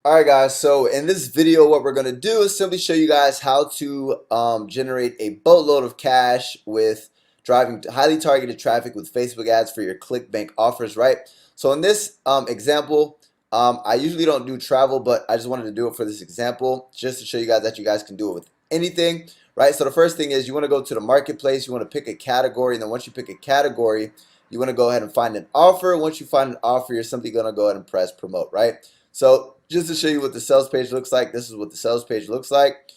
Alright guys, so in this video what we're going to do is simply show you guys how to generate a boatload of cash with driving highly targeted traffic with Facebook ads for your Clickbank offers, right? So in this example, I usually don't do travel, but I just wanted to do it for this example just to show you guys that you guys can do it with anything, right? So the first thing is you want to go to the marketplace, you want to pick a category, and then once you pick a category, you want to go ahead and find an offer. Once you find an offer, you're simply going to go ahead and press promote, right? So just to show you what the sales page looks like, this is what the sales page looks like.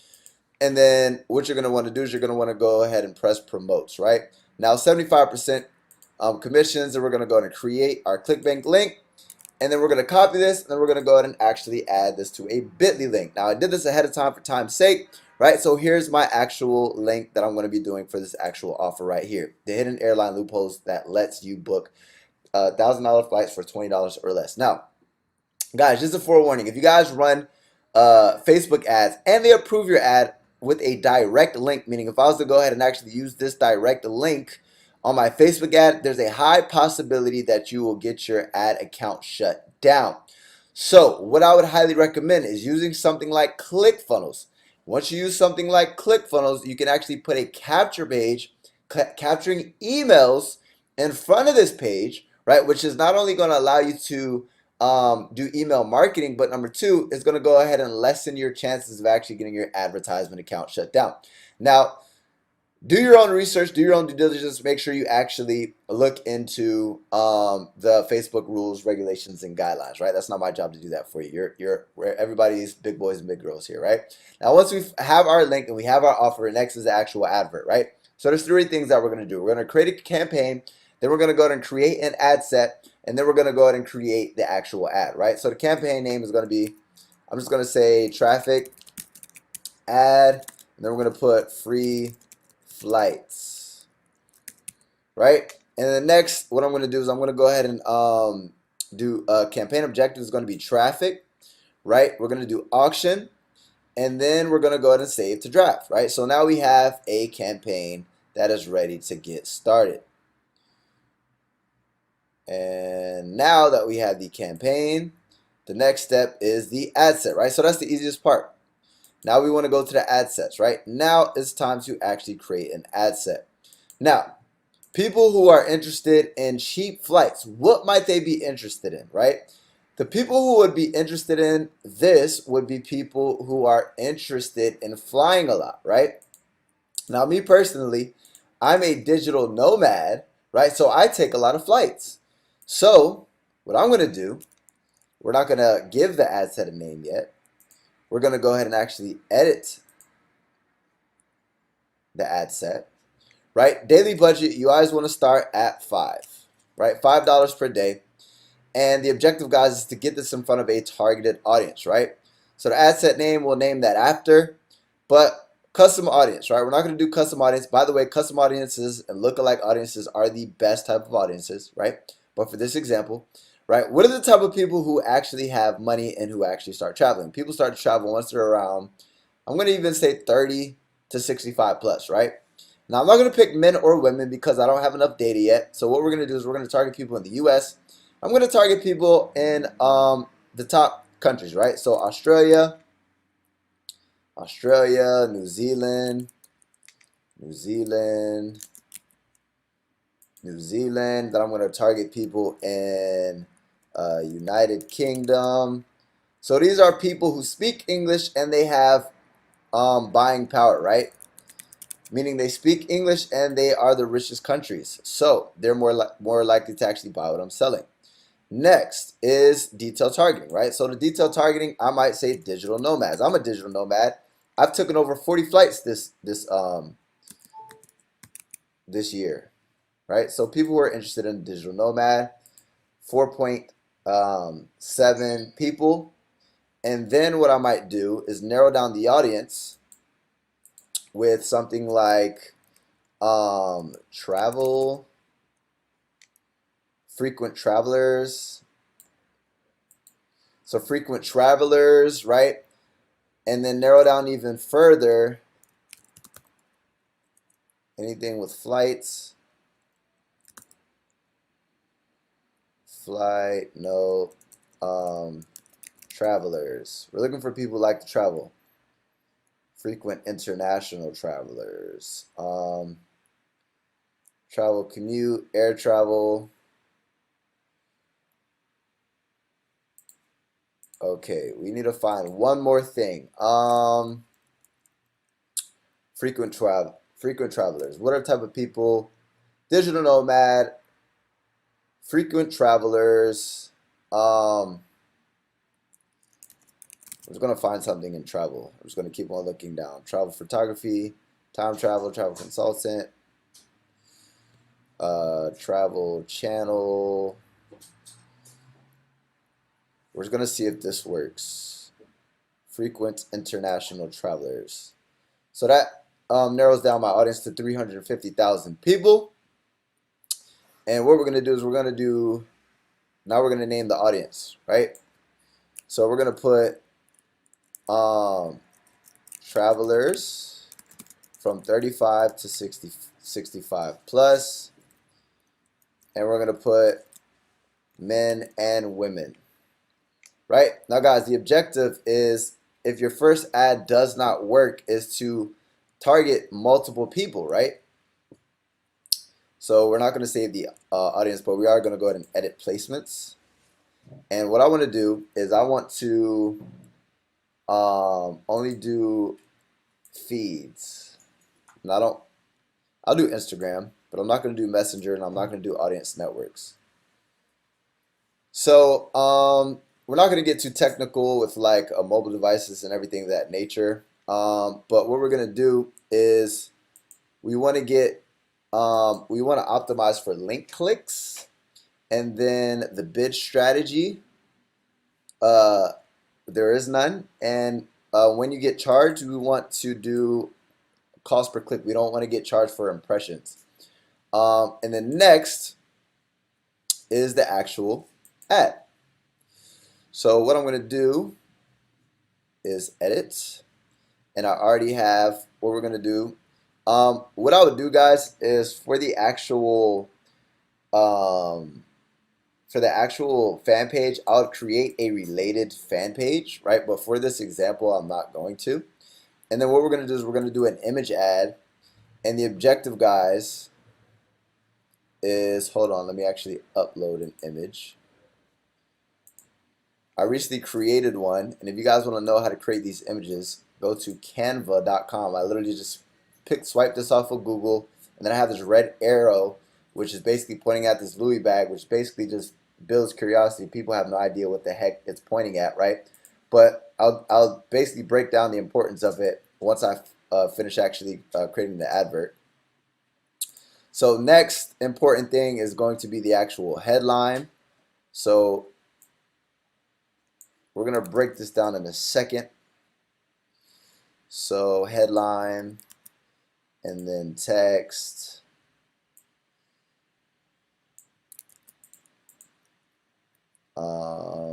And then what you're going to want to do is you're going to want to go ahead and press promotes, right? Now 75% commissions, and we're going to go ahead and create our ClickBank link. And then we're going to copy this, and then we're going to go ahead and actually add this to a bit.ly link. Now I did this ahead of time for time's sake, right? So here's my actual link that I'm going to be doing for this actual offer right here. The hidden airline loopholes that lets you book $1,000 flights for $20 or less. Now, guys, just a forewarning, if you guys run Facebook ads and they approve your ad with a direct link, meaning if I was to go ahead and actually use this direct link on my Facebook ad, there's a high possibility that you will get your ad account shut down. So what I would highly recommend is using something like ClickFunnels. Once you use something like ClickFunnels, you can actually put a capture page capturing emails in front of this page, right? Which is not only going to allow you to do email marketing, but number two, is going to go ahead and lessen your chances of actually getting your advertisement account shut down. Now, do your own research, do your own due diligence, make sure you actually look into the Facebook rules, regulations, and guidelines, right? That's not my job to do that for you. We're everybody's big boys and big girls here, right? Now, once we have our link and we have our offer, next is the actual advert, right? So there's three things that we're going to do. We're going to create a campaign, then we're going to go ahead and create an ad set, and then we're going to go ahead and create the actual ad, right? So the campaign name is going to be, I'm just going to say traffic ad, and then we're going to put free flights, right? And then next, what I'm going to do is I'm going to go ahead and do campaign objective is going to be traffic, right? We're going to do auction, and then we're going to go ahead and save to draft, right? So now we have a campaign that is ready to get started. And now that we have the campaign, the next step is the ad set, right? So that's the easiest part. Now we want to go to the ad sets, right? Now it's time to actually create an ad set. Now, people who are interested in cheap flights, what might they be interested in, right? The people who would be interested in this would be people who are interested in flying a lot, right? Now, me personally, I'm a digital nomad, right? So I take a lot of flights. So what I'm going to do, we're not going to give the ad set a name yet. We're going to go ahead and actually edit the ad set, right? Daily budget, you always want to start at 5, right? $5 per day. And the objective, guys, is to get this in front of a targeted audience, right? So the ad set name, we'll name that after, but custom audience, right? We're not going to do custom audience. By the way, custom audiences and lookalike audiences are the best type of audiences, right? But for this example, right, what are the type of people who actually have money and who actually start traveling? People start to travel once they're around, I'm going to even say 30 to 65 plus, right? Now, I'm not going to pick men or women because I don't have enough data yet. So what we're going to do is we're going to target people in the U.S. I'm going to target people in the top countries, right? So Australia, New Zealand, New Zealand, New Zealand. Then I'm going to target people in United Kingdom. So these are people who speak English and they have buying power, right? Meaning they speak English and they are the richest countries. So they're more likely to actually buy what I'm selling. Next is detailed targeting, right? So the detailed targeting, I might say digital nomads. I'm a digital nomad. I've taken over 40 flights this year, right? So people who are interested in digital nomad, 4.7 people. And then what I might do is narrow down the audience with something like travel, frequent travelers. So frequent travelers, right? And then narrow down even further, anything with flights, flight, no, Travelers. We're looking for people who like to travel. Frequent international travelers. Travel, commute, air travel. Okay, we need to find one more thing. Frequent travelers. What are type of people? Digital nomad, frequent travelers. I'm just gonna find something in travel. I'm just gonna keep on looking down. Travel photography, time travel, travel consultant, travel channel. We're just gonna see if this works. Frequent international travelers. So that narrows down my audience to 350,000 people. And what we're gonna do is now we're gonna name the audience, right? So we're gonna put travelers from 35 to 65 plus, and we're gonna put men and women. Right? Now guys, the objective is, if your first ad does not work, is to target multiple people, right? So we're not going to save the audience, but we are going to go ahead and edit placements. And what I want to do is I want to only do feeds. And I'll do Instagram, but I'm not going to do Messenger, and I'm not going to do audience networks. So we're not going to get too technical with like mobile devices and everything of that nature. But what we're going to do is we want to optimize for link clicks, and then the bid strategy. There is none. And when you get charged, we want to do cost per click. We don't want to get charged for impressions. And then next is the actual ad. So what I'm going to do is edit, and I already have what we're going to do. What I would do, guys, is for the actual fan page, I would create a related fan page, right? But for this example, I'm not going to. And then what we're going to do is we're going to do an image ad, and the objective, guys, is, hold on, let me actually upload an image. I recently created one, and if you guys want to know how to create these images, go to canva.com. I literally just swipe this off of Google, and then I have this red arrow, which is basically pointing at this Louis bag, which basically just builds curiosity. People have no idea what the heck it's pointing at, right? But I'll basically break down the importance of it once I finish actually creating the advert. So next important thing is going to be the actual headline. So we're going to break this down in a second. So headline, and then text.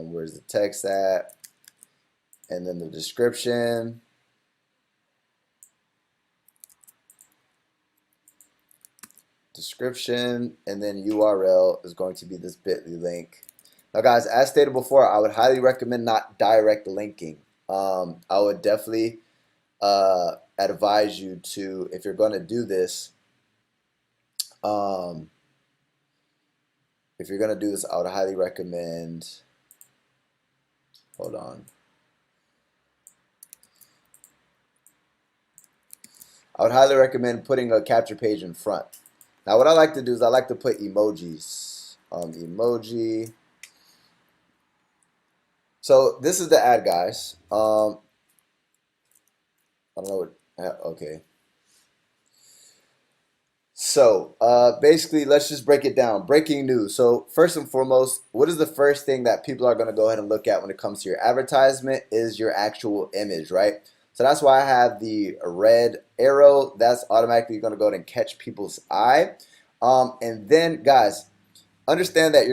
Where's the text at? And then the description. And then URL is going to be this bit.ly link. Now guys, as stated before, I would highly recommend not direct linking. I would definitely advise you to, if you're going to do this, I would highly recommend, hold on. I would highly recommend putting a capture page in front. Now what I like to do is I like to put emojis. Emoji. So this is the ad, guys. I don't know what, okay. So basically, let's just break it down. Breaking news. So first and foremost, what is the first thing that people are going to go ahead and look at when it comes to your advertisement? Is your actual image, right? So that's why I have the red arrow. That's automatically going to go ahead and catch people's eye. And then, guys, understand that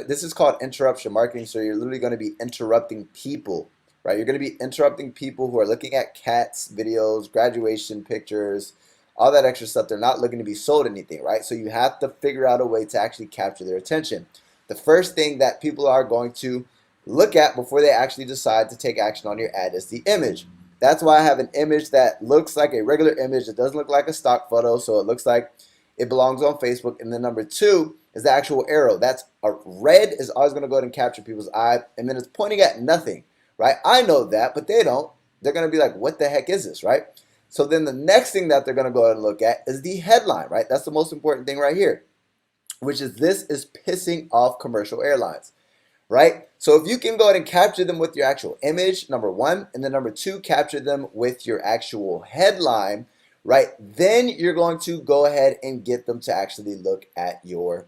this is called interruption marketing. So you're literally going to be interrupting people, right? You're going to be interrupting people who are looking at cats, videos, graduation pictures, all that extra stuff. They're not looking to be sold anything, right? So you have to figure out a way to actually capture their attention. The first thing that people are going to look at before they actually decide to take action on your ad is the image. That's why I have an image that looks like a regular image. It doesn't look like a stock photo, so it looks like it belongs on Facebook. And then number two is the actual arrow. That's a red is always going to go ahead and capture people's eye, and then it's pointing at nothing, right? I know that, but they don't. They're going to be like, what the heck is this, right? So then the next thing that they're going to go ahead and look at is the headline, right? That's the most important thing right here, which is this is pissing off commercial airlines, right? So if you can go ahead and capture them with your actual image, number one, and then number two, capture them with your actual headline, right? Then you're going to go ahead and get them to actually look at your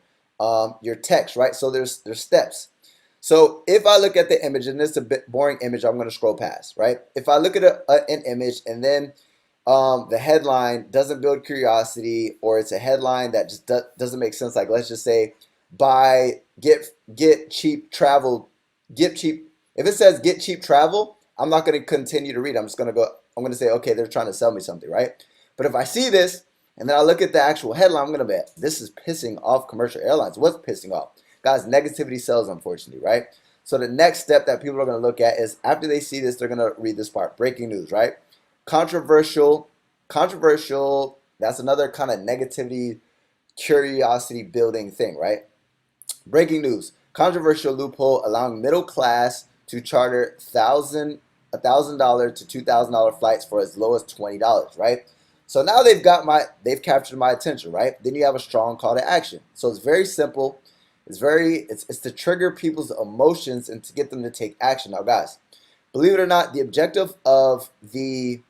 text, right? So there's steps. So if I look at the image, and this is a bit boring image, I'm going to scroll past, right? If I look at an image and then the headline doesn't build curiosity, or it's a headline that just doesn't make sense, like let's just say get cheap travel, get cheap. If it says get cheap travel, I'm not going to continue to read. I'm going to say, okay, they're trying to sell me something, right? But if I see this and then I look at the actual headline, I'm going to bet this is pissing off commercial airlines. What's pissing off? Guys, negativity sells, unfortunately, right? So the next step that people are going to look at is after they see this, they're going to read this part. Breaking news, right? Controversial. That's another kind of negativity, curiosity building thing, right? Breaking news. Controversial loophole allowing middle class to charter $1,000 to $2,000 flights for as low as $20, right? So now they've captured my attention, right? Then you have a strong call to action. So it's very simple. It's to trigger people's emotions and to get them to take action. Now, guys, believe it or not, the objective of the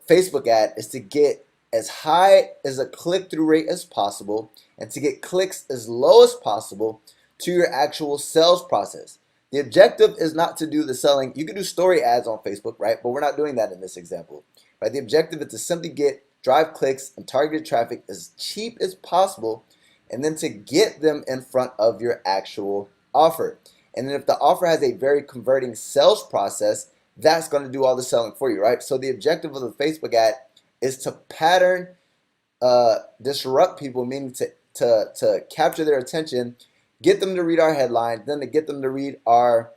Facebook ad is to get as high as a click-through rate as possible and to get clicks as low as possible to your actual sales process. The objective is not to do the selling. You can do story ads on Facebook, right? But we're not doing that in this example, right? The objective is to simply drive clicks and targeted traffic as cheap as possible, and then to get them in front of your actual offer. And then if the offer has a very converting sales process, that's going to do all the selling for you, right? So the objective of the Facebook ad is to pattern, disrupt people, meaning to capture their attention, get them to read our headline, then to get them to read our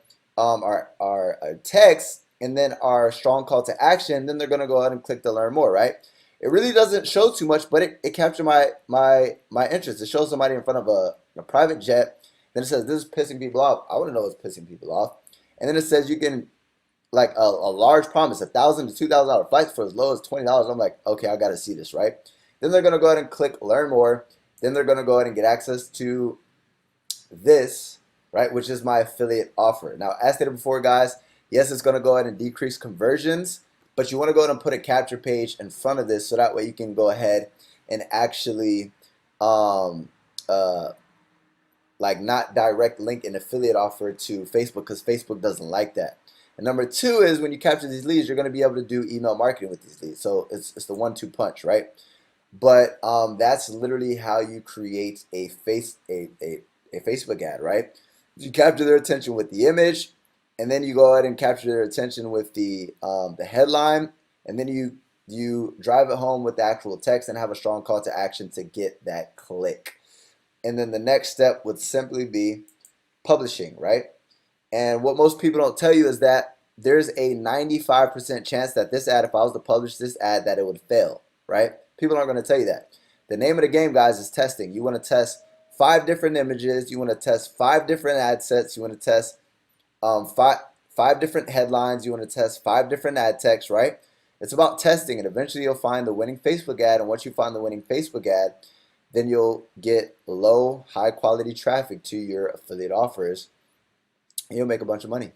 text, and then our strong call to action. Then they're going to go ahead and click to learn more, right? It really doesn't show too much, but it captured my interest. It shows somebody in front of a private jet. Then it says this is pissing people off. I want to know what's pissing people off. And then it says you can, like a large promise, $1,000 to $2,000 flights for as low as $20. I'm like, okay, I got to see this, right? Then they're going to go ahead and click learn more. Then they're going to go ahead and get access to this, right, which is my affiliate offer. Now, as stated before, guys, yes, it's going to go ahead and decrease conversions, but you want to go ahead and put a capture page in front of this so that way you can go ahead and actually like not direct link an affiliate offer to Facebook, because Facebook doesn't like that. And number two is when you capture these leads, you're going to be able to do email marketing with these leads. So it's the 1-2 punch, right? But that's literally how you create a Facebook ad, right? You capture their attention with the image, and then you go ahead and capture their attention with the headline, and then you drive it home with the actual text and have a strong call to action to get that click. And then the next step would simply be publishing, right? And what most people don't tell you is that there's a 95% chance that this ad, if I was to publish this ad, that it would fail, right? People aren't going to tell you that. The name of the game, guys, is testing. You want to test 5 different images. You want to test 5 different ad sets. You want to test five different headlines. You want to test 5 different ad texts, right? It's about testing, and eventually you'll find the winning Facebook ad. And once you find the winning Facebook ad, then you'll get low, high quality traffic to your affiliate offers, and you'll make a bunch of money.